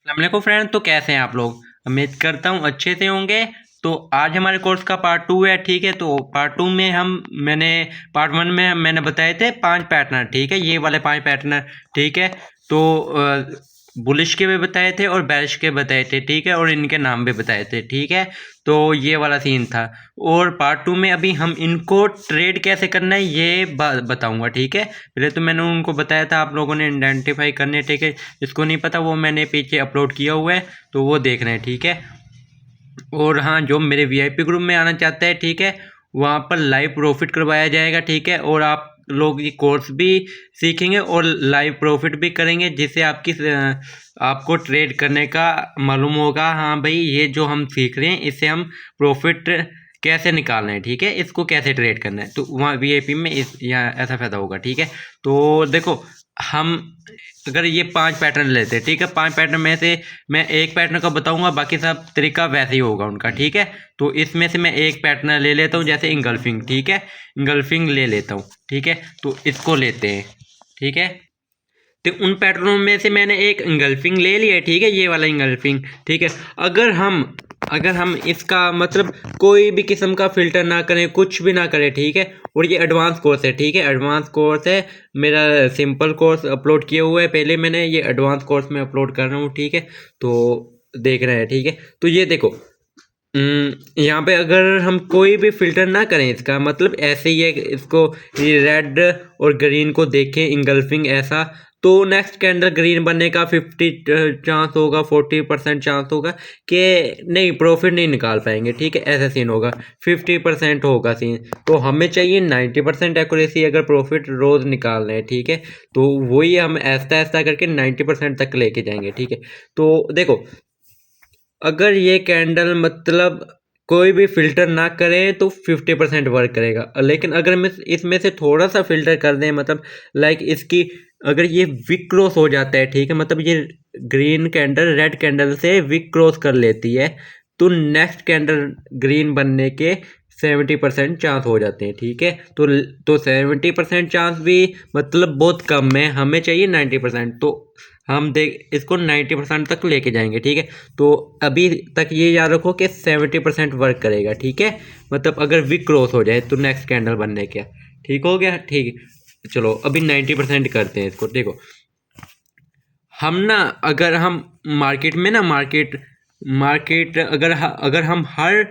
अस्सलामुअलैकुम फ्रेंड। तो कैसे हैं आप लोग? उम्मीद करता हूँ अच्छे से होंगे। तो आज हमारे कोर्स का पार्ट 2 है, ठीक है। तो पार्ट 2 में मैंने पार्ट 1 में मैंने बताए थे 5 पैटर्न, ठीक है, ये वाले 5 पैटर्न, ठीक है। तो बुलिश के भी बताए थे और बेरिश के बताए थे, ठीक है, और इनके नाम भी बताए थे, ठीक है। तो ये वाला सीन था। और पार्ट 2 में अभी हम इनको ट्रेड कैसे करना है ये बताऊंगा, ठीक है। पहले तो मैंने उनको बताया था, आप लोगों ने आइडेंटिफाई करने, ठीक है। जिसको नहीं पता वो मैंने पीछे अपलोड किया हुआ है, तो वो देख रहे हैं, ठीक है। और हाँ, जो मेरे वीआईपी ग्रुप में आना चाहता है, ठीक है, वहाँ पर लाइव प्रॉफिट करवाया जाएगा, ठीक है। और आप लोग ये कोर्स भी सीखेंगे और लाइव प्रॉफिट भी करेंगे, जिससे आपको ट्रेड करने का मालूम होगा। हाँ भाई, ये जो हम सीख रहे हैं इससे हम प्रॉफिट कैसे निकालना है, ठीक है, इसको कैसे ट्रेड करना है। तो वहाँ वीआईपी में यहाँ ऐसा फ़ायदा होगा, ठीक है। तो देखो, हम अगर ये 5 पैटर्न लेते हैं, ठीक है, 5 पैटर्न में से मैं एक पैटर्न का बताऊंगा, बाकी सब तरीका वैसे ही होगा उनका, ठीक है। तो इसमें से मैं एक पैटर्न ले लेता हूँ, जैसे इंगल्फिंग, ठीक है, इंगल्फिंग ले लेता हूँ, ठीक है। तो इसको लेते हैं, ठीक है। तो उन पैटर्नों में से मैंने एक इंगल्फिंग ले लिया है, ठीक है, ये वाला इंगल्फिंग, ठीक है। अगर हम इसका मतलब कोई भी किस्म का फ़िल्टर ना करें, कुछ भी ना करें, ठीक है। और ये एडवांस कोर्स है, ठीक है, एडवांस कोर्स है। मेरा सिंपल कोर्स अपलोड किया हुआ है पहले मैंने, ये एडवांस कोर्स में अपलोड कर रहा हूँ, ठीक है। तो देख रहे हैं, ठीक है। तो ये देखो, यहाँ पे अगर हम कोई भी फ़िल्टर ना करें, इसका मतलब ऐसे ही है कि इसको, ये रेड और ग्रीन को देखें इंगल्फिंग ऐसा, तो नेक्स्ट कैंडल ग्रीन बनने का 50 चांस होगा, 40% चांस होगा कि नहीं, प्रॉफिट नहीं निकाल पाएंगे, ठीक है, ऐसा सीन होगा। 50% होगा सीन। तो हमें चाहिए 90% एक्यूरेसी अगर प्रॉफिट रोज़ निकालना है, ठीक है। तो वही हम ऐसा ऐसा करके 90% तक लेके जाएंगे, ठीक है। तो देखो, अगर ये कैंडल मतलब कोई भी फ़िल्टर ना करें तो 50% वर्क करेगा, लेकिन अगर हम इसमें से थोड़ा सा फ़िल्टर कर दें, मतलब लाइक इसकी, अगर ये विक क्रॉस हो जाता है, ठीक है, मतलब ये ग्रीन कैंडल रेड कैंडल से विक क्रॉस कर लेती है, तो नेक्स्ट कैंडल ग्रीन बनने के 70% चांस हो जाते हैं, ठीक है। तो 70% चांस भी मतलब बहुत कम है, हमें चाहिए 90%। तो हम देख इसको 90% तक लेके जाएंगे, ठीक है। तो अभी तक ये याद रखो कि 70% वर्क करेगा, ठीक है। मतलब अगर विक क्रॉस हो जाए तो नेक्स्ट कैंडल बनने के, ठीक हो गया, ठीक है। चलो अभी 90% करते हैं इसको। देखो, हम ना, अगर हम मार्केट में ना, मार्केट मार्केट अगर हम हर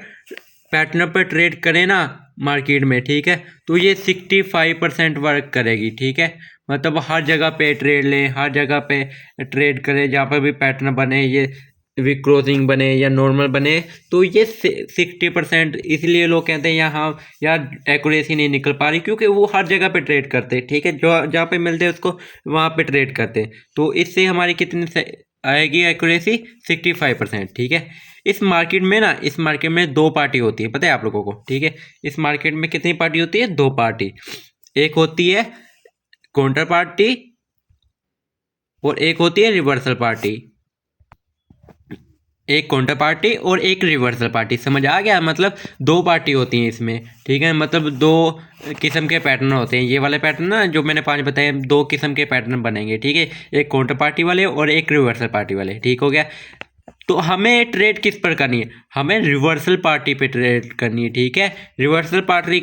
पैटर्न पर ट्रेड करें ना मार्केट में, ठीक है, तो ये 65% वर्क करेगी, ठीक है। मतलब हर जगह पे ट्रेड लें, हर जगह पे ट्रेड करें, जहाँ पर भी पैटर्न बने, ये विक क्रॉसिंग बने या नॉर्मल बने, तो ये 60%। इसलिए लोग कहते हैं यहाँ यार एक्यूरेसी नहीं निकल पा रही, क्योंकि वो हर जगह पे ट्रेड करते हैं, ठीक है, जो जहाँ पे मिलते हैं उसको वहाँ पे ट्रेड करते हैं। तो इससे हमारी कितनी आएगी एक्यूरेसी? 65%, ठीक है। इस मार्केट में दो पार्टी होती है, पता है आप लोगों को, ठीक है। इस मार्केट में कितनी पार्टी होती है? दो पार्टी। एक होती है काउंटर पार्टी और एक होती है रिवर्सल पार्टी। एक काउंटर पार्टी और एक रिवर्सल पार्टी, समझ आ गया? मतलब दो पार्टी होती हैं इसमें, ठीक है। मतलब दो किस्म के पैटर्न होते हैं। ये वाले पैटर्न ना जो मैंने 5 बताए, दो किस्म के पैटर्न बनेंगे, ठीक है। एक काउंटर पार्टी वाले और एक रिवर्सल पार्टी वाले, ठीक हो गया। तो हमें ट्रेड किस पर करनी है? हमें रिवर्सल पार्टी पे ट्रेड करनी है, ठीक है। रिवर्सल पार्टी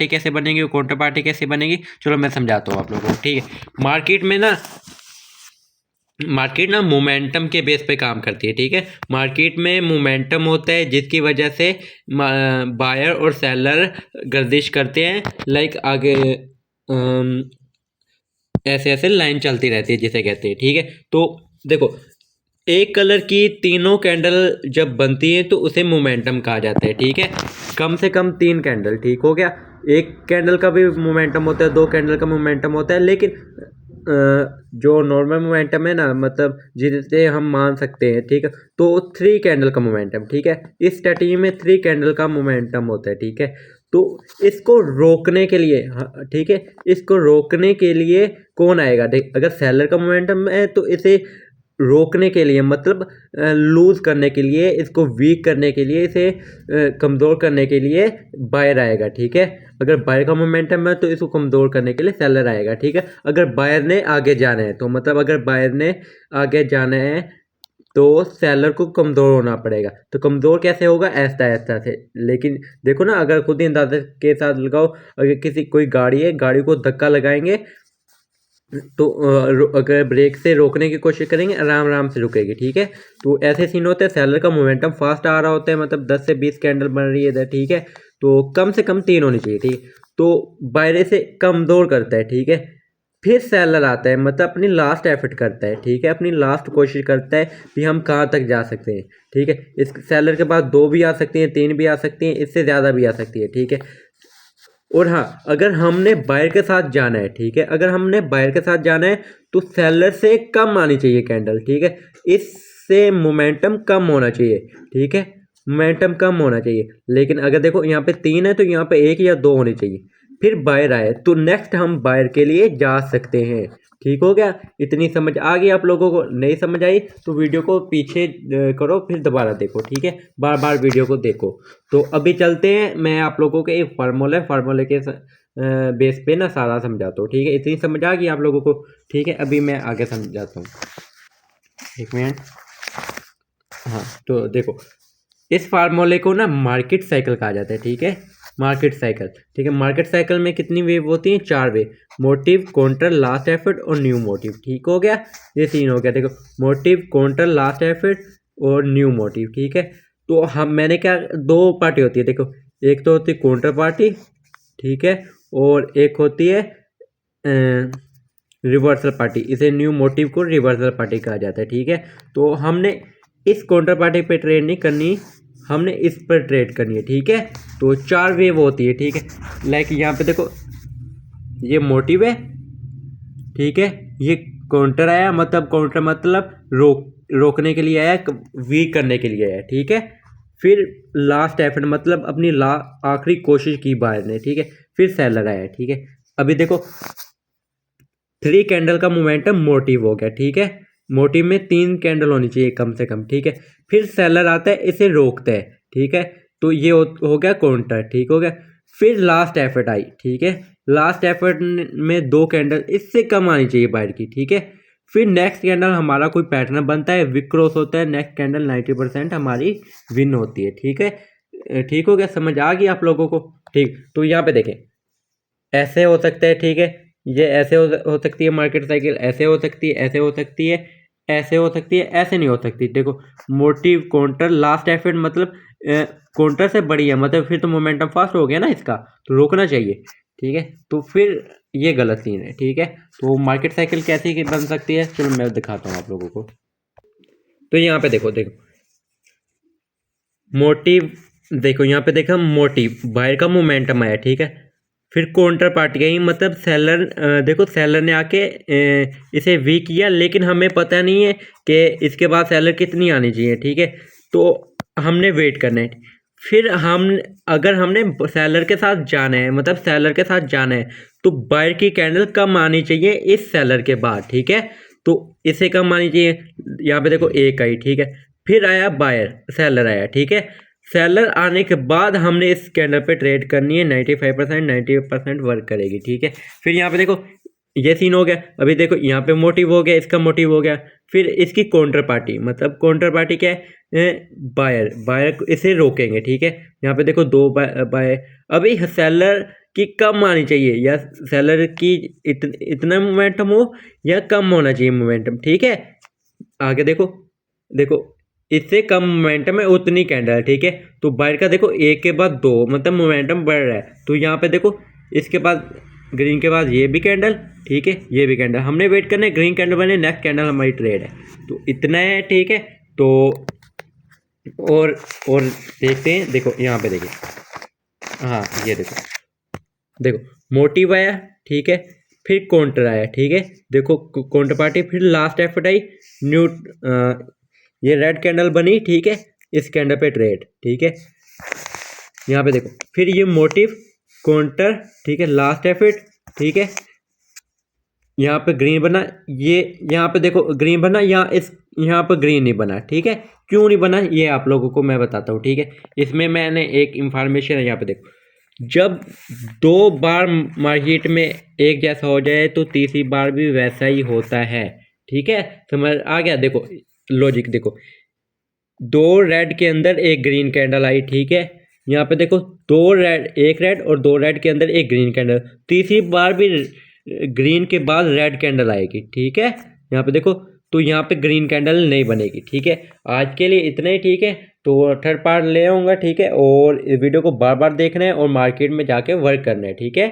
कैसे बनेगी और काउंटर पार्टी कैसे बनेगी, चलो मैं समझाता हूँ आप लोगों को, ठीक है। मार्केट ना मोमेंटम के बेस पे काम करती है, ठीक है। मार्केट में मोमेंटम होता है, जिसकी वजह से बायर और सेलर गर्दिश करते हैं, लाइक आगे ऐसे ऐसे लाइन चलती रहती है जिसे कहते हैं, ठीक है। तो देखो, एक कलर की तीनों कैंडल जब बनती हैं तो उसे मोमेंटम कहा जाता है, ठीक है। कम से कम 3 कैंडल, ठीक हो गया। एक कैंडल का भी मोमेंटम होता है, 2 कैंडल का मोमेंटम होता है, लेकिन जो नॉर्मल मोमेंटम है ना, मतलब जिसे हम मान सकते हैं, ठीक है, तो 3 कैंडल का मोमेंटम, ठीक है। इस स्ट्रेटजी में 3 कैंडल का मोमेंटम होता है, ठीक है। तो इसको रोकने के लिए, हाँ, ठीक है, इसको रोकने के लिए कौन आएगा? देख, अगर सेलर का मोमेंटम है तो इसे रोकने के लिए, मतलब लूज़ करने के लिए, इसको वीक करने के लिए, इसे कमज़ोर करने के लिए बायर आएगा, ठीक है। अगर बायर का मोमेंटम है तो इसको कमज़ोर करने के लिए सेलर आएगा, ठीक है। अगर बायर ने आगे जाना है तो, मतलब अगर बायर ने आगे जाना है तो सेलर को कमज़ोर होना पड़ेगा। तो कमज़ोर कैसे होगा? ऐसा ऐसा से। लेकिन देखो ना, अगर खुद ही अंदाजे के साथ लगाओ, अगर किसी कोई गाड़ी है, गाड़ी को धक्का लगाएंगे तो अगर ब्रेक से रोकने की कोशिश करेंगे, आराम आराम से रुकेगी, ठीक है। तो ऐसे सीन होते हैं, सेलर का मोमेंटम फास्ट आ रहा होता है, मतलब 10 से 20 कैंडल बन रही है इधर, ठीक है। तो कम से कम 3 होनी चाहिए, ठीक। तो बायरे से कमज़ोर करता है, ठीक है। फिर सेलर आता है, मतलब अपनी लास्ट एफर्ट करता है, ठीक है, अपनी लास्ट कोशिश करता है कि हम कहाँ तक जा सकते हैं, ठीक है। इस सेलर के बाद 2 भी आ सकती हैं, 3 भी आ सकती हैं, इससे ज़्यादा भी आ सकती है, ठीक है। और हाँ, अगर हमने बायर के साथ जाना है, ठीक है, अगर हमने बायर के साथ जाना है तो सेलर से कम आनी चाहिए कैंडल, ठीक है। इससे मोमेंटम कम होना चाहिए, ठीक है, मोमेंटम कम होना चाहिए। लेकिन अगर देखो यहाँ पे 3 है तो यहाँ पे 1 या 2 होनी चाहिए। फिर बायर आए तो नेक्स्ट हम बायर के लिए जा सकते हैं, ठीक हो गया। इतनी समझ आ गई आप लोगों को? नहीं समझ आई तो वीडियो को पीछे करो, फिर दोबारा देखो, ठीक है, बार बार वीडियो को देखो। तो अभी चलते हैं, मैं आप लोगों के एक फार्मूले के बेस पे ना सारा समझाता हूँ, ठीक है। इतनी समझ आ गई आप लोगों को? ठीक है, अभी मैं आगे समझाता हूँ, एक मिनट। हाँ, तो देखो, इस फार्मूले को ना मार्केट साइकिल कहा जाता है, ठीक है, मार्केट साइकिल, ठीक है। मार्केट साइकिल में कितनी वेव होती हैं? 4 wave, motive, counter, last effort और न्यू मोटिव, ठीक हो गया। ये सीन हो गया, देखो, मोटिव, काउंटर, लास्ट एफर्ट और न्यू मोटिव, ठीक है। तो हम मैंने क्या, 2 पार्टी होती है, देखो, एक तो होती है काउंटर पार्टी, ठीक है, और एक होती है रिवर्सल पार्टी। इसे न्यू मोटिव को रिवर्सल पार्टी कहा जाता है, ठीक है। तो हमने इस काउंटर पार्टी पे ट्रेड नहीं करनी, हमने इस पर ट्रेड करनी है, ठीक है। तो 4 वेव होती है, ठीक है। लाइक यहाँ पे देखो, ये मोटिव है, ठीक है, ये काउंटर आया, मतलब काउंटर मतलब रोकने के लिए आया, वीक करने के लिए आया, ठीक है। फिर लास्ट एफर्ट मतलब अपनी आखिरी कोशिश की बायर ने, ठीक है। फिर सेलर आया, ठीक है। अभी देखो 3 कैंडल का मोमेंटम मोटिव हो गया, ठीक है। मोटिव में 3 कैंडल होनी चाहिए कम से कम, ठीक है। फिर सेलर आता है, इसे रोकता है, ठीक है। तो ये हो गया काउंटर, ठीक हो गया। फिर लास्ट एफर्ट आई, ठीक है। लास्ट एफर्ट में 2 कैंडल, इससे कम आनी चाहिए बायर की, ठीक है। फिर नेक्स्ट कैंडल हमारा कोई पैटर्न बनता है, विक क्रॉस होता है, नेक्स्ट कैंडल 90% हमारी विन होती है, ठीक है। ठीक हो गया, समझ आ गई आप लोगों को? ठीक, तो यहाँ पे देखें, ऐसे हो सकता है, ठीक है, ये ऐसे हो सकती है मार्केट साइकिल, ऐसे हो सकती है, ऐसे हो सकती है, ऐसे हो सकती है, ऐसे नहीं हो सकती। देखो, मोटिव, काउंटर, लास्ट एफर्ट मतलब काउंटर से बड़ी है, मतलब फिर तो मोमेंटम फास्ट हो गया ना इसका, तो रोकना चाहिए, ठीक है। तो फिर ये गलत सीन है, ठीक है। तो मार्केट साइकिल कैसे की बन सकती है, चलो मैं दिखाता हूँ आप लोगों को। तो यहाँ पे देखो, मोटिव, देखो यहाँ पे देखा, मोटिव बायर का मोमेंटम आया, ठीक है। फिर काउंटर पार्टी आई, मतलब सेलर, देखो सेलर ने आके इसे वीक किया, लेकिन हमें पता नहीं है कि इसके बाद सेलर कितनी आनी चाहिए, ठीक है। तो हमने वेट करना है। फिर अगर हमने सेलर के साथ जाना है, मतलब सेलर के साथ जाना है, तो बायर की कैंडल कम आनी चाहिए इस सेलर के बाद, ठीक है। तो इसे कम आनी चाहिए, यहाँ पे देखो 1 आई, ठीक है। फिर आया बायर, सेलर आया, ठीक है। सेलर आने के बाद हमने इस कैंडल पे ट्रेड करनी है, 90% वर्क करेगी, ठीक है। फिर यहाँ पे देखो, ये सीन हो गया। अभी देखो यहाँ पे मोटिव हो गया, इसका मोटिव हो गया। फिर इसकी काउंटर पार्टी, मतलब काउंटर पार्टी क्या है? बायर इसे रोकेंगे, ठीक है। यहाँ पे देखो 2 बायर। अभी सेलर की कम आनी चाहिए, या सेलर की इतना मोमेंटम हो या कम होना चाहिए मोमेंटम, ठीक है। आगे देखो, देखो इससे कम मोमेंटम है उतनी कैंडल, ठीक है। तो बायर का देखो 1 के बाद 2, मतलब मोमेंटम बढ़ रहा है। तो यहाँ पे देखो, इसके बाद ग्रीन के बाद ये भी कैंडल, ठीक है, ये भी कैंडल, हमने वेट करना है ग्रीन कैंडल बने, नेक्स्ट कैंडल हमारी ट्रेड है। तो इतना है, ठीक है। तो और देखते हैं, देखो यहाँ पे देखिए, हाँ ये देखो मोटिव आया, ठीक है। फिर काउंटर आया, ठीक है। देखो काउंटर पार्टी, फिर लास्ट एफर्ट आई, न्यू, ये रेड कैंडल बनी, ठीक है, इस कैंडल पे ट्रेड, ठीक है। यहाँ पे देखो, फिर ये मोटिव, काउंटर, ठीक है, लास्ट एफर्ट, ठीक है। यहाँ पे ग्रीन बना, ये यहाँ पे देखो ग्रीन बना, यहाँ पे ग्रीन नहीं बना, ठीक है। क्यों नहीं बना ये आप लोगों को मैं बताता हूँ, ठीक है। इसमें मैंने एक इंफॉर्मेशन है, यहाँ पे देखो, जब 2 बार मार्केट में एक जैसा हो जाए तो तीसरी बार भी वैसा ही होता है, ठीक है। समझ आ गया? देखो लॉजिक देखो, 2 रेड के अंदर एक ग्रीन कैंडल आई, ठीक है। यहाँ पे देखो 2 रेड, एक रेड और 2 रेड के अंदर एक ग्रीन कैंडल, तीसरी बार भी ग्रीन के बाद रेड कैंडल आएगी, ठीक है। यहाँ पे देखो, तो यहाँ पे ग्रीन कैंडल नहीं बनेगी, ठीक है। आज के लिए इतना ही, ठीक है। तो थर्ड पार्ट ले आऊँगा, ठीक है। और इस वीडियो को बार बार देखना है और मार्केट में जाके वर्क करना है, ठीक है।